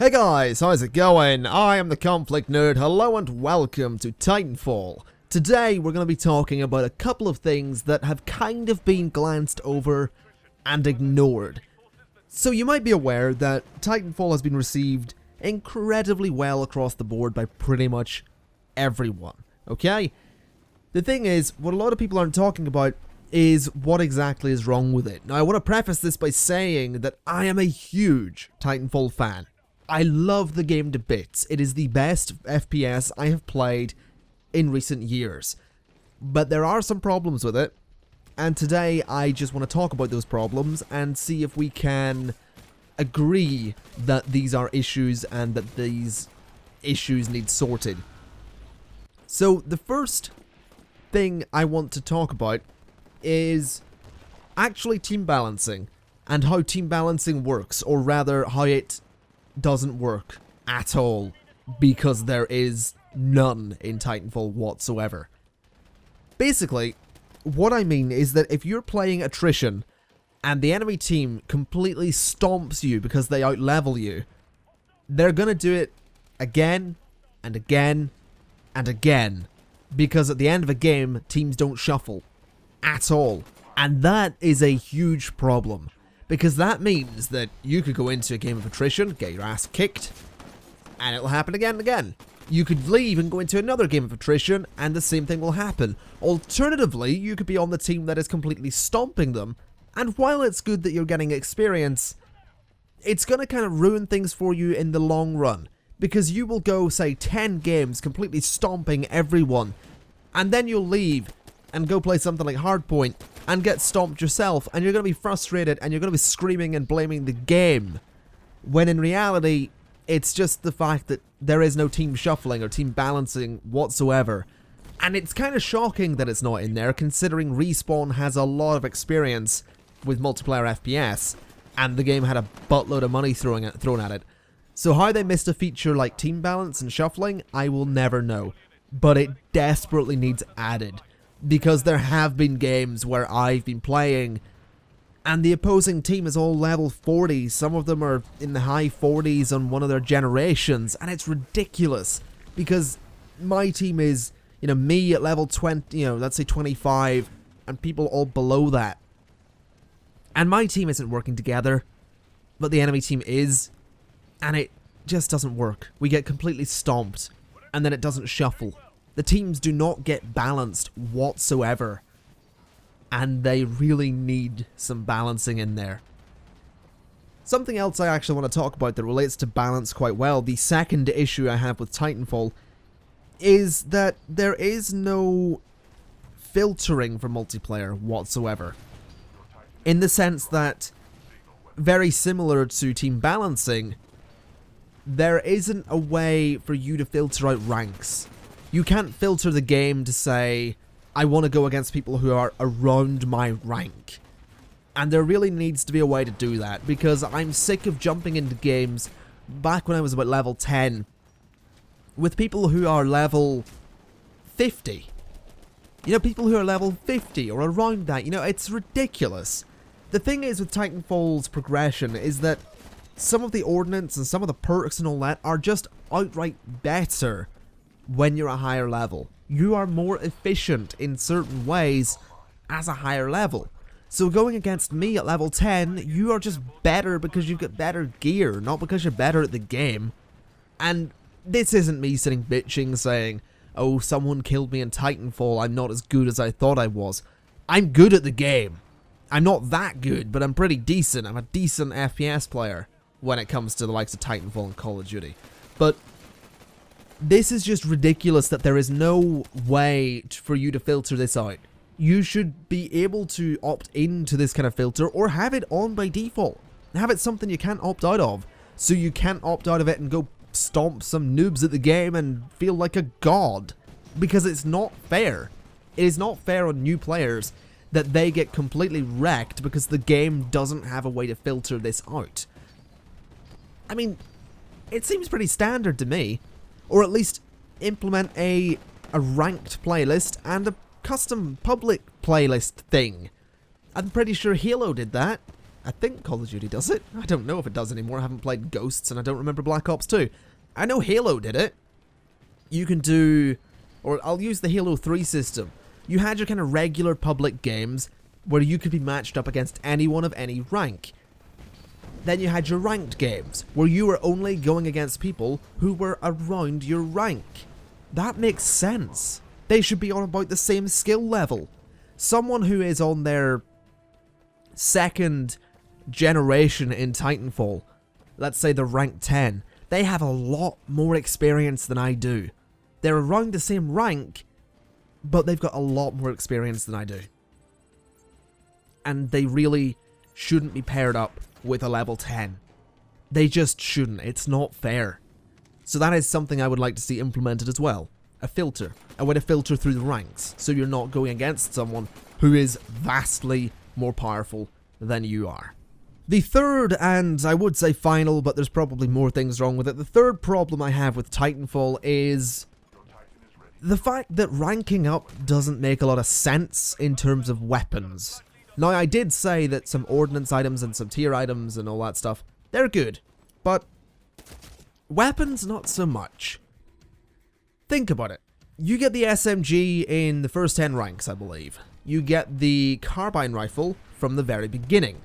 Hey guys, how's it going? I am the ConflictNerd. Hello and welcome to Titanfall. Today we're going to be talking about a couple of things that have kind of been glanced over and ignored. So you might be aware that Titanfall has been received incredibly well across the board by pretty much everyone, okay? The thing is, what a lot of people aren't talking about is what exactly is wrong with it. Now I want to preface this by saying that I am a huge Titanfall fan. I love the game to bits. It is the best FPS I have played in recent years. But there are some problems with it, and today I just want to talk about those problems and see if we can agree that these are issues and that these issues need sorted. So the first thing I want to talk about is actually team balancing and how team balancing works, or rather how it doesn't work at all, because there is none in Titanfall whatsoever. Basically, what I mean is that if you're playing attrition and the enemy team completely stomps you because they outlevel you, they're gonna do it again and again and again, because at the end of a game, teams don't shuffle at all, and that is a huge problem. Because that means that you could go into a game of attrition, get your ass kicked, and it'll happen again and again. You could leave and go into another game of attrition, and the same thing will happen. Alternatively, you could be on the team that is completely stomping them, and while it's good that you're getting experience, it's going to kind of ruin things for you in the long run. Because you will go, say, 10 games completely stomping everyone, and then you'll leave and go play something like Hardpoint and get stomped yourself, and you're going to be frustrated and you're going to be screaming and blaming the game, when in reality it's just the fact that there is no team shuffling or team balancing whatsoever. And it's kind of shocking that it's not in there, considering Respawn has a lot of experience with multiplayer FPS and the game had a buttload of money thrown at it. So how they missed a feature like team balance and shuffling, I will never know, but it desperately needs added. Because there have been games where I've been playing and the opposing team is all level 40, some of them are in the high 40s on one of their generations, and it's ridiculous because my team is, me at level 20, let's say 25, and people all below that. And my team isn't working together, but the enemy team is, and it just doesn't work. We get completely stomped, and then it doesn't shuffle. The teams do not get balanced whatsoever, and they really need some balancing in there. Something else I actually want to talk about that relates to balance quite well, the second issue I have with Titanfall, is that there is no filtering for multiplayer whatsoever. In the sense that, very similar to team balancing, there isn't a way for you to filter out ranks. You can't filter the game to say, I want to go against people who are around my rank. And there really needs to be a way to do that, because I'm sick of jumping into games back when I was about level 10 with people who are level 50. People who are level 50 or around that, it's ridiculous. The thing is with Titanfall's progression is that some of the ordnance and some of the perks and all that are just outright better when you're a higher level. You are more efficient in certain ways as a higher level. So going against me at level 10, you are just better because you've got better gear, not because you're better at the game. And this isn't me sitting bitching saying, oh, someone killed me in Titanfall, I'm not as good as I thought I was. I'm good at the game. I'm not that good, but I'm pretty decent. I'm a decent FPS player when it comes to the likes of Titanfall and Call of Duty. But this is just ridiculous that there is no way for you to filter this out. You should be able to opt into this kind of filter, or have it on by default. Have it something you can't opt out of, so you can't opt out of it and go stomp some noobs at the game and feel like a god. Because it's not fair. It is not fair on new players that they get completely wrecked because the game doesn't have a way to filter this out. I mean, it seems pretty standard to me. Or at least implement a ranked playlist and a custom public playlist thing. I'm pretty sure Halo did that. I think Call of Duty does it. I don't know if it does anymore. I haven't played Ghosts, and I don't remember Black Ops 2. I know Halo did it. You can do... Or I'll use the Halo 3 system. You had your kind of regular public games where you could be matched up against anyone of any rank. Then you had your ranked games, where you were only going against people who were around your rank. That makes sense. They should be on about the same skill level. Someone who is on their second generation in Titanfall, let's say the rank 10, they have a lot more experience than I do. They're around the same rank, but they've got a lot more experience than I do. And they really shouldn't be paired up with a level 10. They just shouldn't. It's not fair. So that is something I would like to see implemented as well. A filter. A way to filter through the ranks, so you're not going against someone who is vastly more powerful than you are. The third, and I would say final, but there's probably more things wrong with it, the third problem I have with Titanfall is the fact that ranking up doesn't make a lot of sense in terms of weapons. Now, I did say that some ordnance items and some tier items and all that stuff, they're good, but weapons, not so much. Think about it. You get the SMG in the first 10 ranks, I believe. You get the carbine rifle from the very beginning.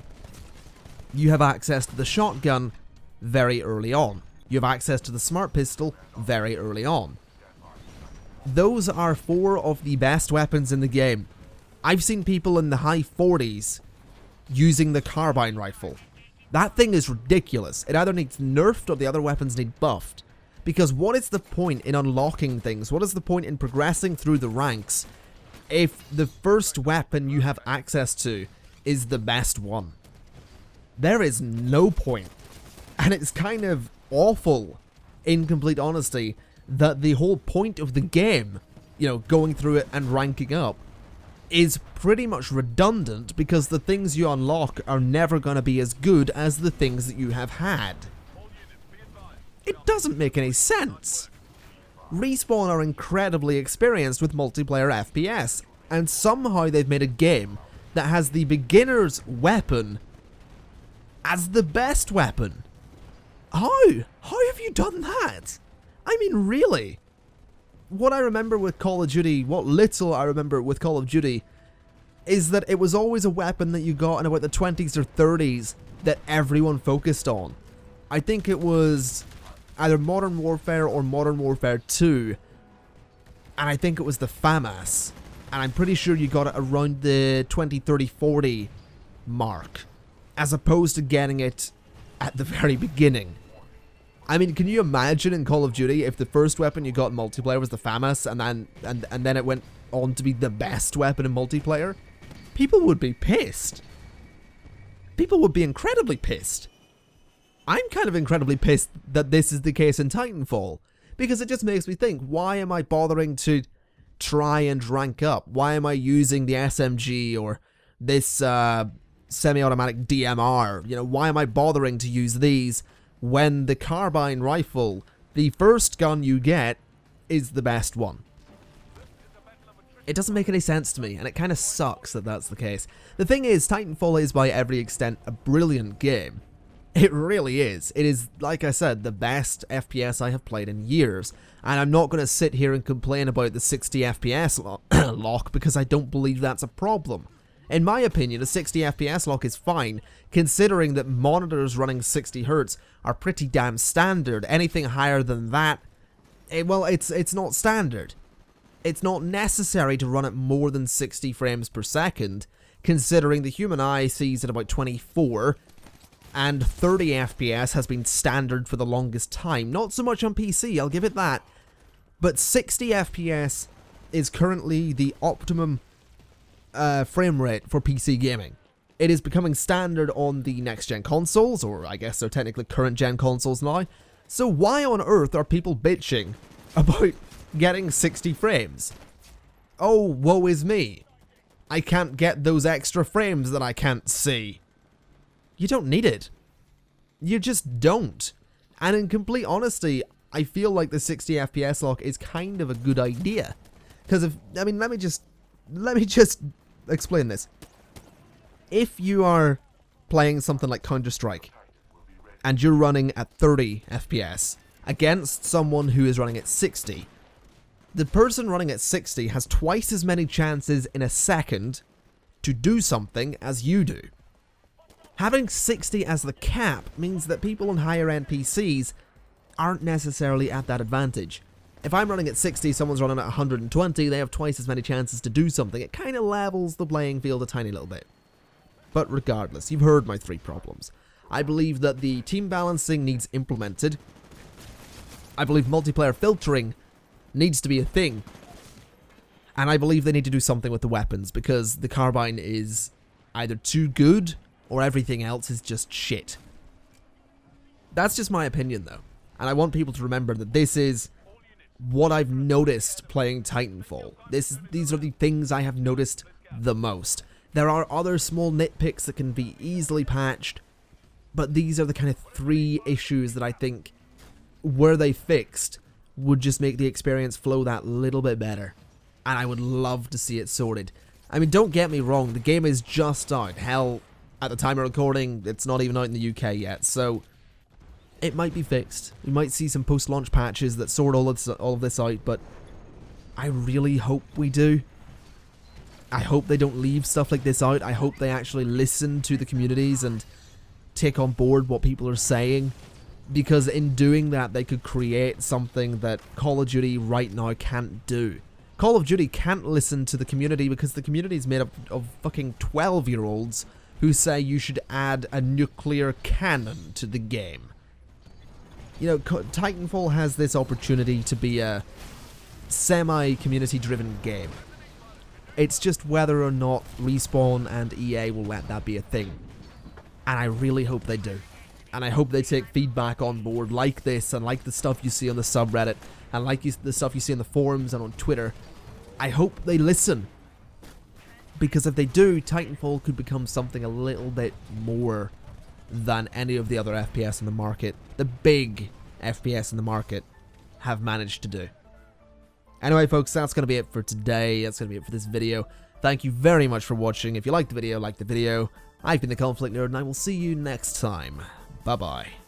You have access to the shotgun very early on. You have access to the smart pistol very early on. Those are 4 of the best weapons in the game. I've seen people in the high 40s using the carbine rifle. That thing is ridiculous. It either needs nerfed or the other weapons need buffed. Because what is the point in unlocking things? What is the point in progressing through the ranks if the first weapon you have access to is the best one? There is no point. And it's kind of awful, in complete honesty, that the whole point of the game, you know, going through it and ranking up, is pretty much redundant because the things you unlock are never going to be as good as the things that you have had. It doesn't make any sense. Respawn are incredibly experienced with multiplayer FPS, and somehow they've made a game that has the beginner's weapon as the best weapon. How? How have you done that? I mean, really? What I remember with Call of Duty, what little I remember with Call of Duty, is that it was always a weapon that you got in about the 20s or 30s that everyone focused on. I think it was either Modern Warfare or Modern Warfare 2, and I think it was the FAMAS, and I'm pretty sure you got it around the 20, 30, 40 mark, as opposed to getting it at the very beginning. I mean, can you imagine in Call of Duty if the first weapon you got in multiplayer was the FAMAS and then it went on to be the best weapon in multiplayer? People would be pissed. People would be incredibly pissed. I'm kind of incredibly pissed that this is the case in Titanfall, because it just makes me think, why am I bothering to try and rank up? Why am I using the SMG or this semi-automatic DMR? You know, why am I bothering to use these when the carbine rifle, the first gun you get, is the best one? It doesn't make any sense to me, and it kind of sucks that that's the case. The thing is, Titanfall is by every extent a brilliant game. It really is. It is, like I said, the best FPS I have played in years, and I'm not going to sit here and complain about the 60 FPS lock because I don't believe that's a problem. In my opinion, a 60 FPS lock is fine, considering that monitors running 60 Hz are pretty damn standard. Anything higher than that, well, it's not standard. It's not necessary to run at more than 60 frames per second, considering the human eye sees at about 24, and 30 FPS has been standard for the longest time. Not so much on PC, I'll give it that, but 60 FPS is currently the optimum frame rate for PC gaming. It is becoming standard on the next-gen consoles, or I guess they're technically current-gen consoles now. So why on earth are people bitching about getting 60 frames? Oh, woe is me. I can't get those extra frames that I can't see. You don't need it. You just don't. And in complete honesty, I feel like the 60 FPS lock is kind of a good idea. Because if, I mean, let me just explain this. If you are playing something like Counter-Strike, and you're running at 30 FPS against someone who is running at 60, the person running at 60 has twice as many chances in a second to do something as you do. Having 60 as the cap means that people on higher end PCs aren't necessarily at that advantage. If I'm running at 60, someone's running at 120, they have twice as many chances to do something. It kind of levels the playing field a tiny little bit. But regardless, you've heard my 3 problems. I believe that the team balancing needs implemented. I believe multiplayer filtering needs to be a thing. And I believe they need to do something with the weapons, because the carbine is either too good or everything else is just shit. That's just my opinion though. And I want people to remember that this is what I've noticed playing Titanfall. These are the things I have noticed the most. There are other small nitpicks that can be easily patched, but these are the kind of 3 issues that I think, were they fixed, would just make the experience flow that little bit better. And I would love to see it sorted. I mean, don't get me wrong, the game is just out. Hell, at the time of recording, it's not even out in the UK yet, so it might be fixed. We might see some post-launch patches that sort all of this out, but I really hope we do. I hope they don't leave stuff like this out. I hope they actually listen to the communities and take on board what people are saying, because in doing that, they could create something that Call of Duty right now can't do. Call of Duty can't listen to the community because the community is made up of fucking 12-year-olds who say you should add a nuclear cannon to the game. You know, Titanfall has this opportunity to be a semi-community driven game. It's just whether or not Respawn and EA will let that be a thing. And I really hope they do. And I hope they take feedback on board like this, and like the stuff you see on the subreddit, and like the stuff you see in the forums and on Twitter. I hope they listen. Because if they do, Titanfall could become something a little bit more than any of the other FPS in the market, the big FPS in the market, have managed to do. Anyway, folks, that's going to be it for today. That's going to be it for this video. Thank you very much for watching. If you liked the video, like the video. I've been the ConflictNerd, and I will see you next time. Bye-bye.